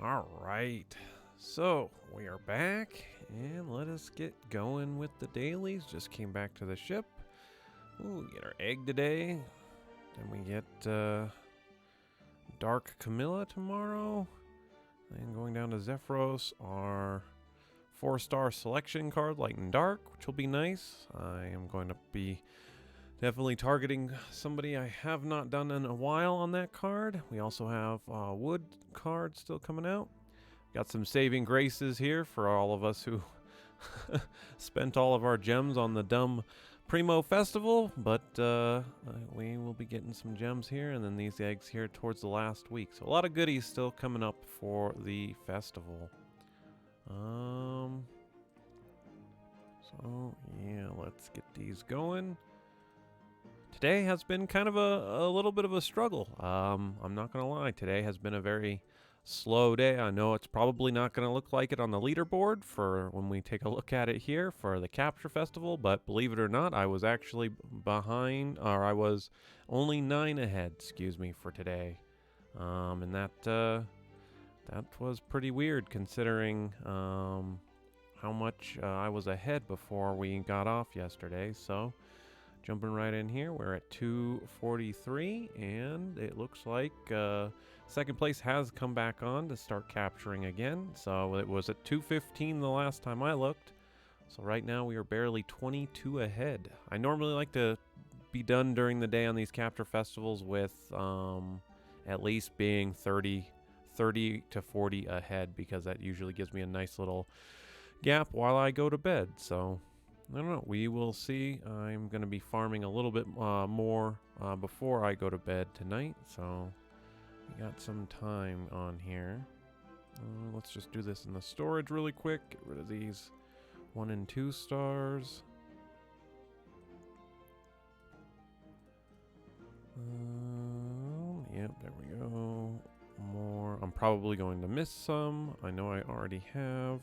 All right. So we are back, and let us get going with the dailies. Just came back to the ship. Ooh, we get our egg today. Then we get Dark Camilla tomorrow. Then going down to Zephyros, our 4-star selection card, Light and Dark, which will be nice. I am going to be definitely targeting somebody I have not done in a while on that card. We also have Wood card still coming out. Got some saving graces here for all of us who spent all of our gems on the dumb Primo Festival, but we will be getting some gems here, and then these eggs here towards the last week. So a lot of goodies still coming up for the festival. So yeah, let's get these going. Today has been kind of a little bit of a struggle. I'm not gonna lie, today has been a very slow day. I know it's probably not going to look like it on the leaderboard for when we take a look at it here for the Capture Festival, but believe it or not, I was actually behind, or I was only 9 ahead, excuse me, for today. And that was pretty weird considering how much I was ahead before we got off yesterday. So jumping right in here, we're at 243, and it looks like second place has come back on to start capturing again. So it was at 215 the last time I looked. So right now we are barely 22 ahead. I normally like to be done during the day on these capture festivals with at least being 30 to 40 ahead, because that usually gives me a nice little gap while I go to bed. So I don't know. We will see. I'm going to be farming a little bit more before I go to bed tonight. So we got some time on here. Let's just do this in the storage really quick. Get rid of these 1 and 2 stars. Yep, there we go. More. I'm probably going to miss some. I know I already have.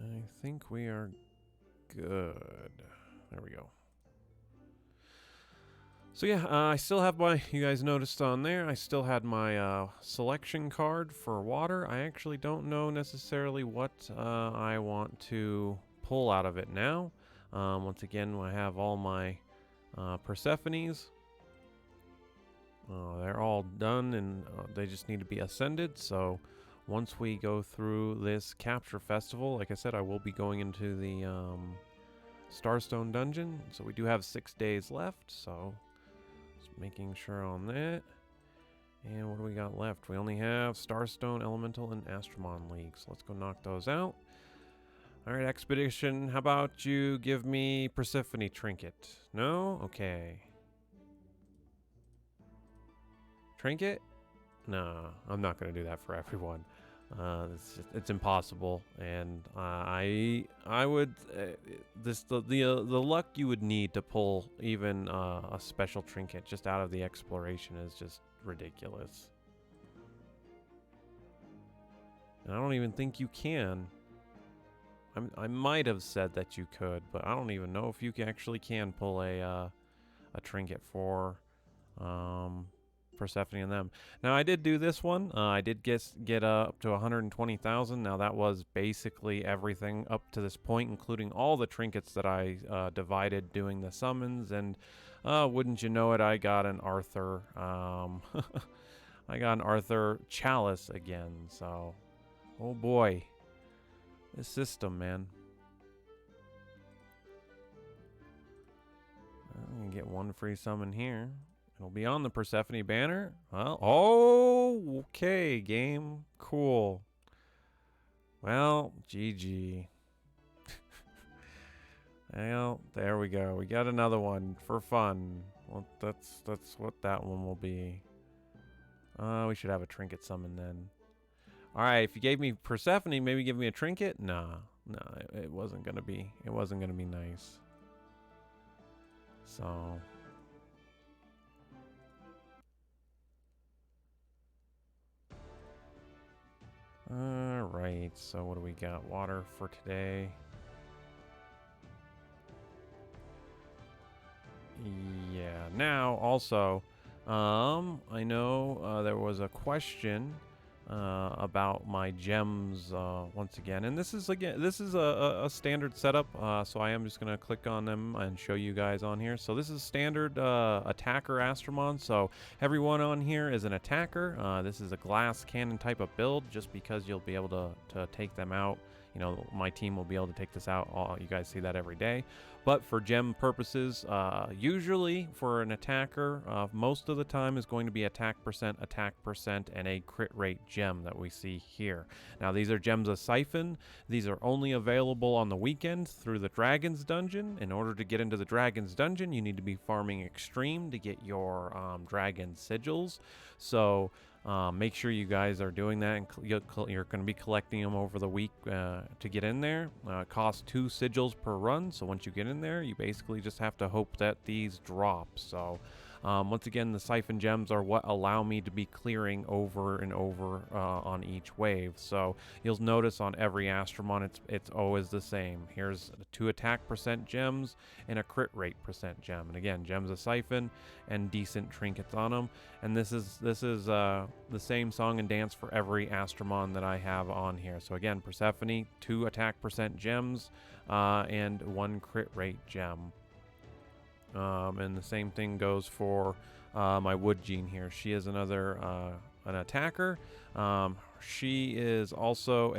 I think we are good. There we go. So yeah, I still have my, you guys noticed on there, I still had my selection card for water. I actually don't know necessarily what I want to pull out of it now. Once again, I have all my Persephones. They're all done, and they just need to be ascended, so once we go through this capture festival, like I said, I will be going into the Starstone dungeon. So we do have 6 days left, so just making sure on that. And what do we got left? We only have Starstone, Elemental, and Astromon League, so let's go knock those out. Alright, Expedition, how about you give me Persephone Trinket? No? Okay. Trinket? No, I'm not going to do that for everyone. It's impossible, and I would the luck you would need to pull even a special trinket just out of the exploration is just ridiculous. And I don't even think you can. I might have said that you could, but I don't even know if you actually can pull a trinket for Persephone and them. Now I did do this one. I did get up to 120,000. Now that was basically everything up to this point, including all the trinkets that I divided doing the summons. And wouldn't you know it, I got an Arthur. I got an Arthur Chalice again. So, oh boy, this system, man. I'm gonna get one free summon here. It'll be on the Persephone banner. Well, oh, okay, game. Cool. Well, GG. Well, there we go. We got another one for fun. Well, that's what that one will be. We should have a trinket summon then. All right, if you gave me Persephone, maybe give me a trinket? Nah, it wasn't gonna be. It wasn't gonna be nice. So. Alright, so what do we got? Water for today. Yeah, now also, I know there was a question about my gems once again, and this is a standard setup. So I am just gonna click on them and show you guys on here. So this is standard attacker Astromon. So everyone on here is an attacker. This is a glass cannon type of build, just because you'll be able to take them out. You know, my team will be able to take this out. You guys see that every day. But for gem purposes, usually for an attacker, most of the time is going to be attack percent, and a crit rate gem that we see here. Now, these are gems of Siphon. These are only available on the weekend through the Dragon's Dungeon. In order to get into the Dragon's Dungeon, you need to be farming Extreme to get your Dragon Sigils. So make sure you guys are doing that, and you're going to be collecting them over the week to get in there. It costs 2 sigils per run, so once you get in there, you basically just have to hope that these drop. So once again, the Siphon gems are what allow me to be clearing over and over on each wave. So you'll notice on every Astromon, it's always the same. Here's 2 attack percent gems and a crit rate percent gem. And again, gems of Siphon and decent trinkets on them. And this is the same song and dance for every Astromon that I have on here. So again, Persephone, 2 attack percent gems and 1 crit rate gem. And the same thing goes for my Wood Gene here. She is another an attacker. She is also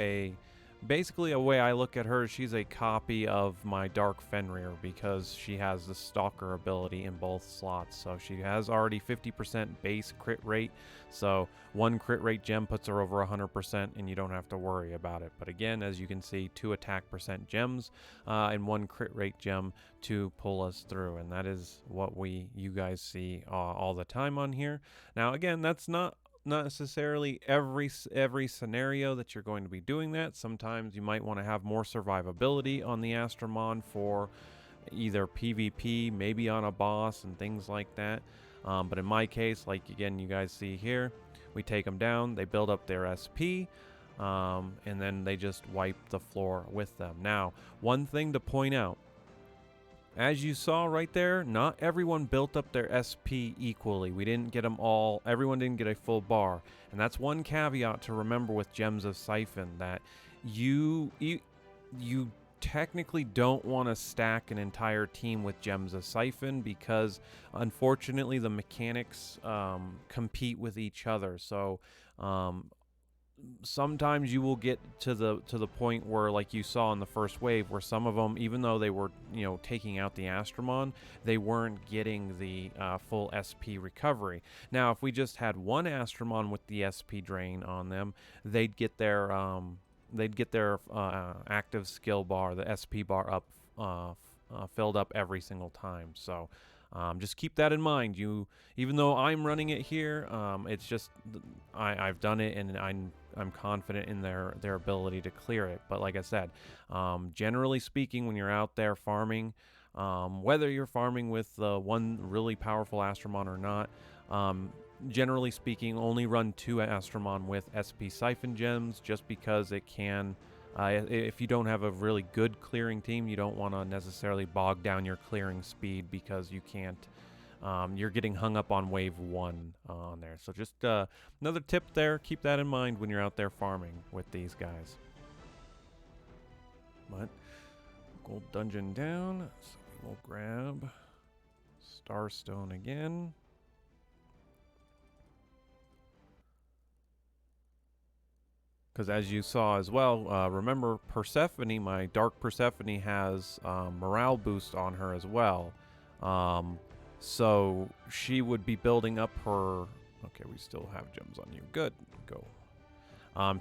basically a way I look at her, she's a copy of my Dark Fenrir, because she has the Stalker ability in both slots. So she has already 50% base crit rate. So 1 crit rate gem puts her over 100%, and you don't have to worry about it. But again, as you can see, 2 attack percent gems and 1 crit rate gem to pull us through. And that is what you guys see all the time on here. Now, again, that's not necessarily every scenario that you're going to be doing that. Sometimes you might want to have more survivability on the Astromon for either PvP, maybe on a boss and things like that. But in my case, like again, you guys see here, we take them down, they build up their SP, and then they just wipe the floor with them. Now, one thing to point out, as you saw right there, not everyone built up their SP equally. We didn't get them all, everyone didn't get a full bar. And that's one caveat to remember with Gems of Siphon, that you technically don't want to stack an entire team with Gems of Siphon, because unfortunately the mechanics compete with each other. So sometimes you will get to the point where, like you saw in the first wave, where some of them, even though they were taking out the Astromon, they weren't getting the full SP recovery. Now, if we just had one Astromon with the SP drain on them, they'd get their active skill bar, the SP bar, up filled up every single time. So just keep that in mind. Even though I'm running it here, it's just I've done it, and I'm confident in their ability to clear it. But like I said, generally speaking, when you're out there farming, whether you're farming with one really powerful Astromon or not, generally speaking, only run 2 Astromon with SP Siphon gems, just because it can. If you don't have a really good clearing team, you don't want to necessarily bog down your clearing speed, because you can't. You're getting hung up on wave 1 on there. So just another tip there. Keep that in mind when you're out there farming with these guys. But gold dungeon down, so we will grab Starstone again. Because as you saw as well, remember Persephone, my Dark Persephone, has morale boost on her as well. So she would be building up her... Okay, we still have gems on you. Good. Go.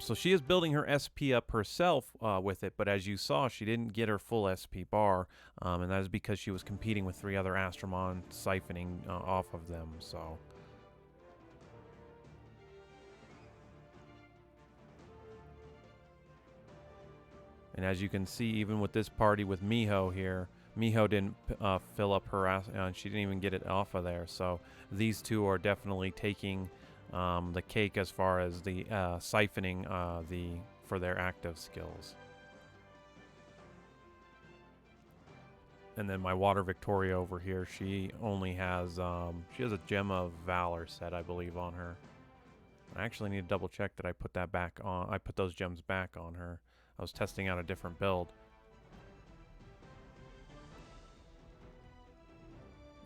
So she is building her SP up herself with it, but as you saw, she didn't get her full SP bar, and that is because she was competing with 3 other Astromon, siphoning off of them, so... And as you can see, even with this party with Miho here, Miho didn't fill up her, she didn't even get it off of there. So these 2 are definitely taking the cake as far as the siphoning for their active skills. And then my Water Victoria over here, she only has she has a Gem of Valor set, I believe, on her. I actually need to double check that I put that back on. I put those gems back on her. I was testing out a different build.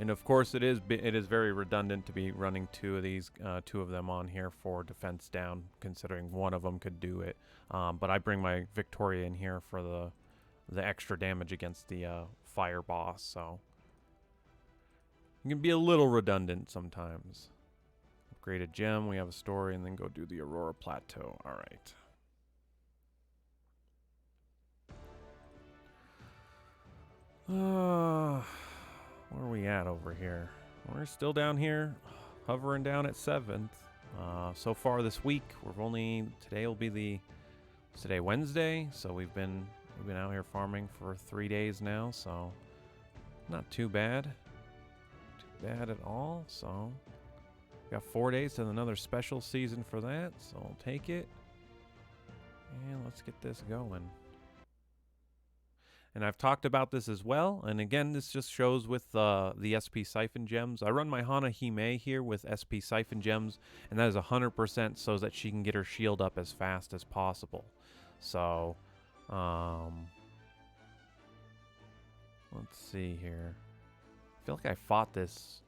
And of course, it is very redundant to be running two of them on here for defense down, considering one of them could do it. But I bring my Victoria in here for the extra damage against the fire boss, so it can be a little redundant sometimes. Upgrade a gem, we have a story, and then go do the Aurora Plateau. All right. Where are we at over here? We're still down here, hovering down at 7th. So far this week, today will be today Wednesday, so we've been out here farming for 3 days now, so not too bad. Too bad at all, so got 4 days to another special season for that, so I'll take it. And let's get this going. And I've talked about this as well, and again, this just shows with the SP Siphon Gems. I run my Hana Hime here with SP Siphon Gems, and that is 100% so that she can get her shield up as fast as possible. So, let's see here. I feel like I fought this.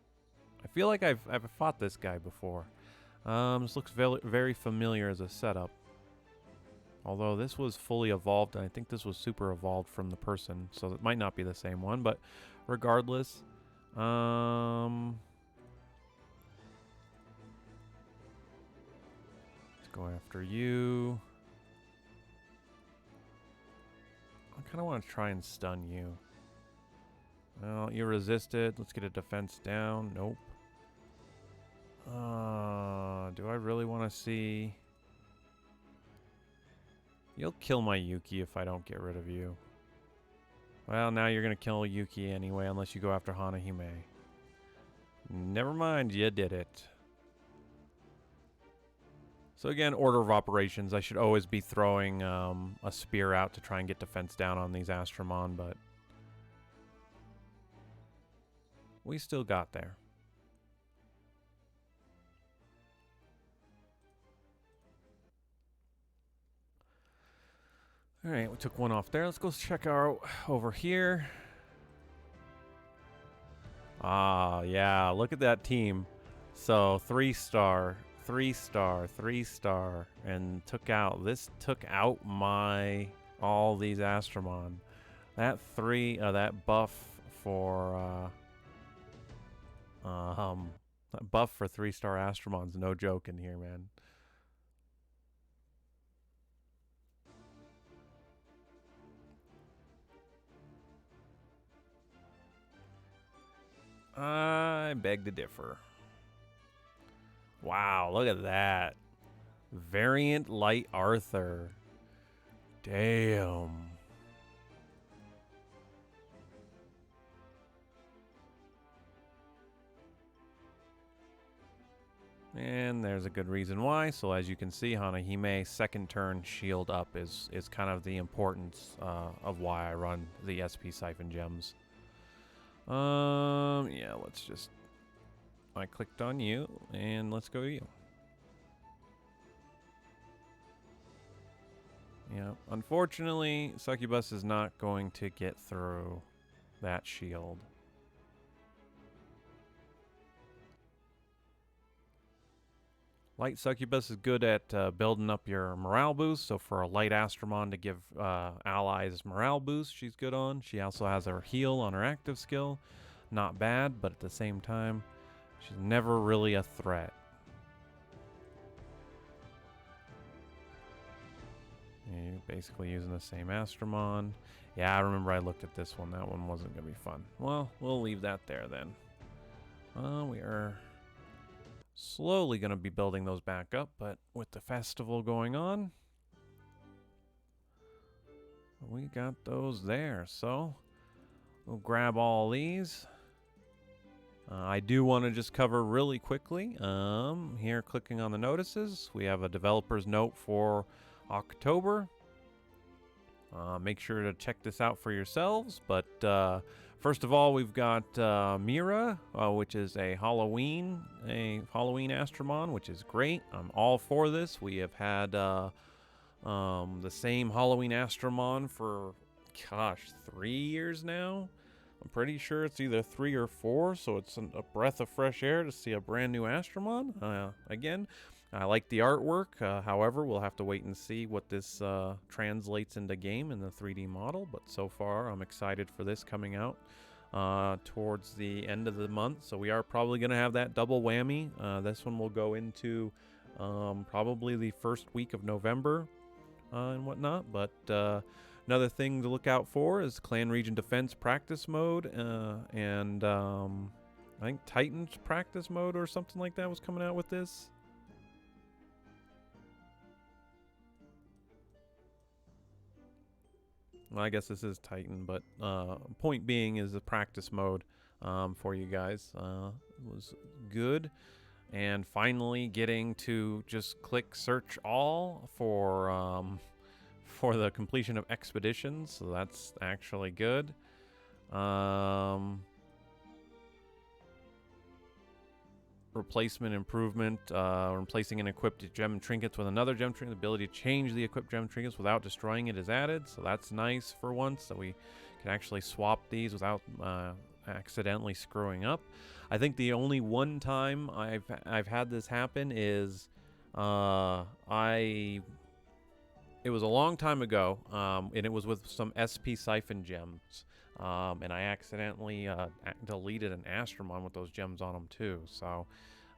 I feel like I've fought this guy before. This looks very familiar as a setup. Although this was fully evolved, and I think this was super evolved from the person, so it might not be the same one, but regardless, let's go after you. I kind of want to try and stun you. Well, you resisted. Let's get a defense down. Nope. Do I really want to see... You'll kill my Yuki if I don't get rid of you. Well, now you're going to kill Yuki anyway, unless you go after Hana Hime. Never mind, you did it. So again, order of operations. I should always be throwing a spear out to try and get defense down on these Astromon, but we still got there. All right, we took one off there. Let's go check out over here. Ah, yeah, look at that team. So 3-star, 3-star, 3-star, and took out all these Astromon. That buff for that buff for 3-star Astromon's no joke in here, man. I beg to differ. Wow, look at that. Variant Light Arthur. Damn. And there's a good reason why. So as you can see, Hana Hime second turn shield up is kind of the importance of why I run the SP Siphon Gems. Yeah, let's just... I clicked on you, and let's go to you. Yeah, unfortunately, Succubus is not going to get through that shield. Light Succubus is good at building up your morale boost, so for a light Astromon to give allies morale boost, she's good on. She also has her heal on her active skill. Not bad, but at the same time, she's never really a threat. Yeah, you're basically using the same Astromon. Yeah, I remember I looked at this one. That one wasn't going to be fun. Well, we'll leave that there then. We are... slowly going to be building those back up, but with the festival going on, we got those there. So we'll grab all these. I do want to just cover really quickly. Here, clicking on the notices, we have a developer's note for October. Make sure to check this out for yourselves. But first of all, we've got Mira, which is a Halloween Astromon, which is great. I'm all for this. We have had the same Halloween Astromon for, gosh, 3 years now. I'm pretty sure it's either 3 or 4, so it's a breath of fresh air to see a brand new Astromon. Again, I like the artwork. However, we'll have to wait and see what this translates into game in the 3D model. But so far, I'm excited for this coming out towards the end of the month. So we are probably going to have that double whammy. This one will go into probably the first week of November and whatnot. But another thing to look out for is Clan Region Defense Practice Mode and I think Titan's Practice Mode or something like that was coming out with this. Well, I guess this is Titan, but point being is the practice mode for you guys was good. And finally getting to just click search all for the completion of expeditions, so that's actually good. Replacement improvement, replacing an equipped gem trinkets with another gem trinket. The ability to change the equipped gem trinkets without destroying it is added, so that's nice for once, so we can actually swap these without accidentally screwing up. I think the only one time I've had this happen is it was a long time ago, and it was with some SP Siphon gems. And I accidentally deleted an Astromon with those gems on them too. So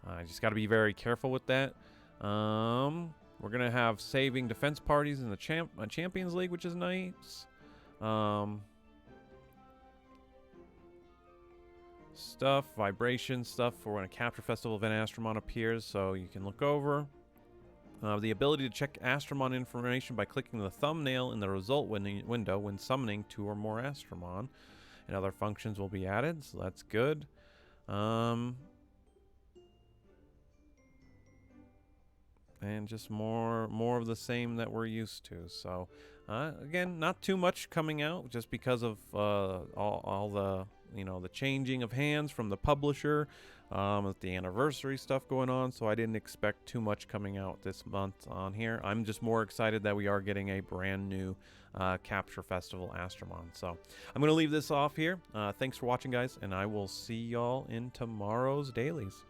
I just got to be very careful with that. We're going to have saving defense parties in the Champions League, which is nice. Stuff, vibration stuff for when a Capture Festival event Astromon appears, so you can look over. The ability to check Astromon information by clicking the thumbnail in the result window when summoning 2 or more Astromon. And other functions will be added, so that's good. And just more of the same that we're used to. So, again, not too much coming out just because of all the, the changing of hands from the publisher. With the anniversary stuff going on, so I didn't expect too much coming out this month on here. I'm just more excited that we are getting a brand new Capture Festival Astromon. So I'm going to leave this off here. Thanks for watching, guys, and I will see y'all in tomorrow's dailies.